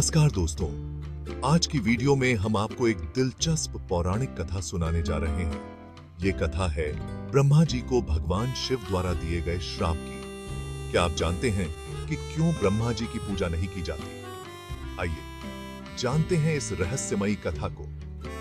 नमस्कार दोस्तों, आज की वीडियो में हम आपको एक दिलचस्प पौराणिक कथा सुनाने जा रहे हैं। ये कथा है ब्रह्मा जी को भगवान शिव द्वारा दिए गए श्राप की। क्या आप जानते हैं कि क्यों ब्रह्मा जी की पूजा नहीं की जाती? आइए जानते हैं इस रहस्यमयी कथा को।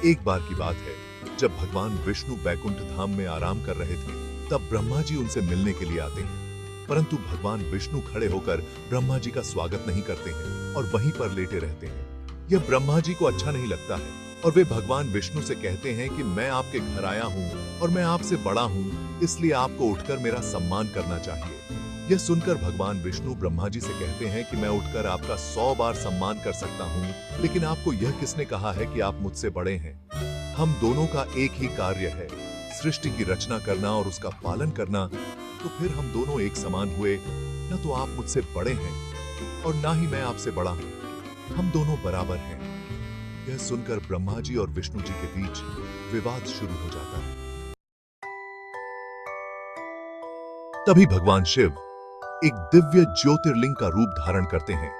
एक बार की बात है, जब भगवान विष्णु बैकुंठ धाम में आराम कर रहे थे, तब ब्रह्मा जी उनसे मिलने के लिए आते हैं। परंतु भगवान विष्णु खड़े होकर ब्रह्मा जी का स्वागत नहीं करते हैं और वहीं पर लेटे रहते हैं। यह ब्रह्मा जी को अच्छा नहीं लगता है और वे भगवान विष्णु से कहते हैं कि मैं आपके घर आया हूँ और मैं आपसे बड़ा हूँ, इसलिए आपको उठकर मेरा सम्मान करना चाहिए। यह सुनकर भगवान विष्णु ब्रह्मा जी से कहते हैं कि मैं उठकर आपका 100 बार सम्मान कर सकता हूँ, लेकिन आपको यह किसने कहा है कि आप मुझसे बड़े हैं? हम दोनों का एक ही कार्य है, सृष्टि की रचना करना और उसका पालन करना। तो फिर हम दोनों एक समान हुए। न तो आप मुझसे बड़े हैं और ना ही मैं आपसे बड़ा हूं, हम दोनों बराबर हैं। यह सुनकर ब्रह्मा जी और विष्णु जी के बीच विवाद शुरू हो जाता है। तभी भगवान शिव एक दिव्य ज्योतिर्लिंग का रूप धारण करते हैं,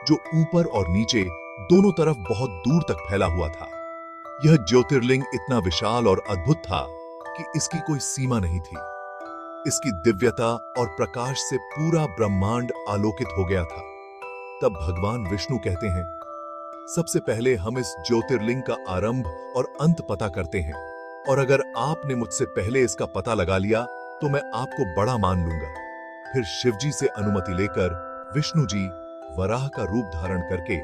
जो ऊपर और नीचे दोनों तरफ बहुत दूर तक फैला हुआ था। यह ज्योतिर्लिंग इतना विशाल और अद्भुत था कि इसकी कोई सीमा नहीं थी। इसकी दिव्यता और प्रकाश से पूरा ब्रह्मांड आलोकित हो गया था। तब भगवान विष्णु कहते हैं, सबसे पहले हम इस ज्योतिर्लिंग का आरंभ और अंत पता करते हैं, और अगर आपने मुझसे पहले इसका पता लगा लिया तो मैं आपको बड़ा मान लूंगा। फिर शिवजी से अनुमति लेकर विष्णु जी वराह का रूप धारण करके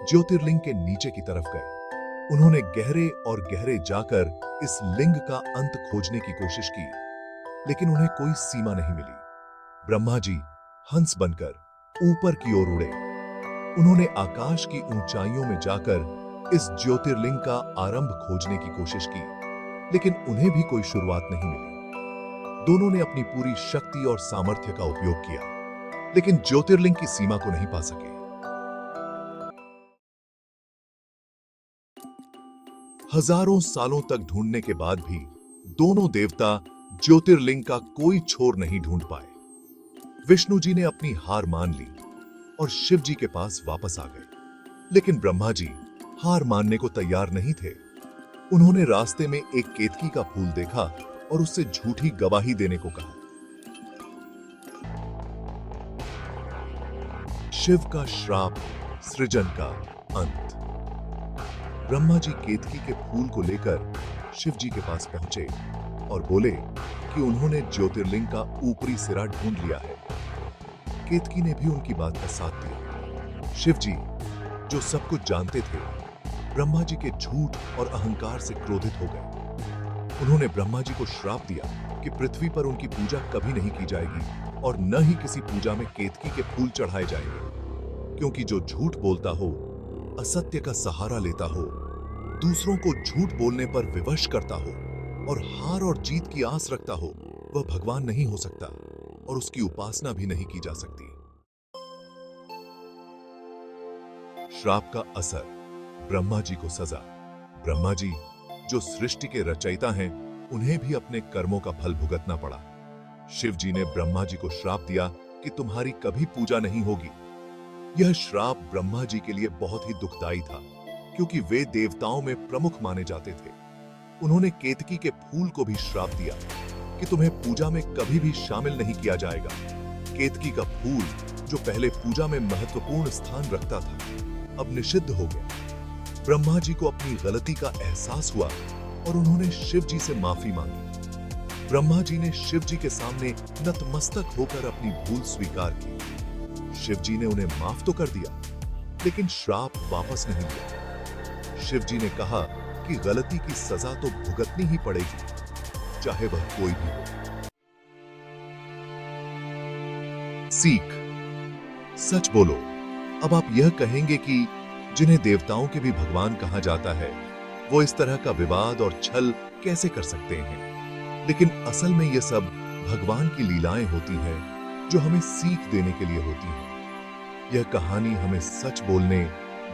ज्योतिर्लिंग के नीचे की तरफ गए। उन्होंने गहरे और गहरे जाकर इस लिंग का अंत खोजने की कोशिश की, लेकिन उन्हें कोई सीमा नहीं मिली। ब्रह्मा जी हंस बनकर ऊपर की ओर उड़े। उन्होंने आकाश की ऊंचाइयों में जाकर इस ज्योतिर्लिंग का आरंभ खोजने की कोशिश की, लेकिन उन्हें भी कोई शुरुआत नहीं मिली। दोनों ने अपनी पूरी शक्ति और सामर्थ्य का उपयोग किया, लेकिन ज्योतिर्लिंग की सीमा को नहीं पा सके। हजारों सालों तक ढूंढने के बाद भी दोनों देवता ज्योतिर्लिंग का कोई छोर नहीं ढूंढ पाए। विष्णु जी ने अपनी हार मान ली और शिव जी के पास वापस आ गए, लेकिन ब्रह्मा जी हार मानने को तैयार नहीं थे। उन्होंने रास्ते में एक केतकी का फूल देखा और उससे झूठी गवाही देने को कहा। शिव का श्राप, सृजन का अंत। ब्रह्मा जी केतकी के फूल को लेकर शिव जी के पास पहुंचे और बोले कि उन्होंने ज्योतिर्लिंग का ऊपरी सिरा ढूंढ लिया है। केतकी ने भी उनकी बात का साथ दिया। शिव जी, जो सब कुछ जानते थे, ब्रह्मा जी के झूठ और अहंकार से क्रोधित हो गए। उन्होंने ब्रह्मा जी को श्राप दिया कि पृथ्वी पर उनकी पूजा कभी नहीं की जाएगी और न ही किसी पूजा में केतकी के फूल चढ़ाए जाएंगे, क्योंकि जो झूठ बोलता हो, असत्य का सहारा लेता हो, दूसरों को झूठ बोलने पर विवश करता हो और हार और जीत की आस रखता हो, वह भगवान नहीं हो सकता और उसकी उपासना भी नहीं की जा सकती। श्राप का असर, ब्रह्मा जी को सजा। ब्रह्मा जी, जो सृष्टि के रचयिता हैं, उन्हें भी अपने कर्मों का फल भुगतना पड़ा। शिव जी ने ब्रह्मा जी को श्राप दिया कि तुम्हारी कभी पूजा नहीं होगी। यह श्राप ब्रह्मा जी के लिए बहुत ही दुखदाई था, क्योंकि वे देवताओं में प्रमुख माने जाते थे। उन्होंने केतकी के फूल को भी श्राप दिया कि तुम्हें पूजा में कभी भी शामिल नहीं किया जाएगा। केतकी का फूल, जो पहले पूजा में महत्वपूर्ण स्थान रखता था, अब निषिद्ध हो गया। ब्रह्मा जी को अपनी गलती का एहसास हुआ और उन्होंने शिव जी से माफी मांगी। ब्रह्मा जी ने शिव जी के सामने नतमस्तक होकर अपनी भूल स्वीकार की। शिव जी ने उन्हें माफ तो कर दिया, लेकिन श्राप वापस नहीं लिया। शिव जी ने कहा कि गलती की सजा तो भुगतनी ही पड़ेगी, चाहे वह कोई भी हो। सीख, सच बोलो। अब आप यह कहेंगे कि जिन्हें देवताओं के भी भगवान कहा जाता है, वो इस तरह का विवाद और छल कैसे कर सकते हैं? लेकिन असल में यह सब भगवान की लीलाएं होती हैं, जो हमें सीख देने के लिए होती हैं। यह कहानी हमें सच बोलने,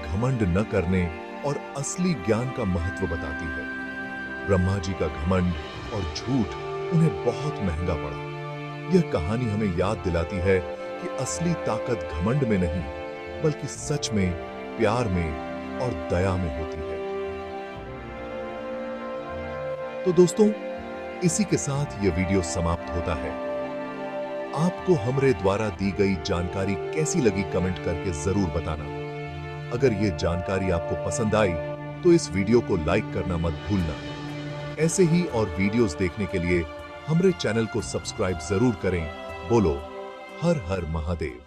घमंड न करने और असली ज्ञान का महत्व बताती है। ब्रह्मा जी का घमंड और झूठ उन्हें बहुत महंगा पड़ा। यह कहानी हमें याद दिलाती है कि असली ताकत घमंड में नहीं, बल्कि सच में, प्यार में और दया में होती है। तो दोस्तों, इसी के साथ यह वीडियो समाप्त होता है। आपको हमरे द्वारा दी गई जानकारी कैसी लगी कमेंट करके जरूर बताना। अगर यह जानकारी आपको पसंद आई तो इस वीडियो को लाइक करना मत भूलना। ऐसे ही और वीडियोस देखने के लिए हमरे चैनल को सब्सक्राइब जरूर करें। बोलो हर हर महादेव।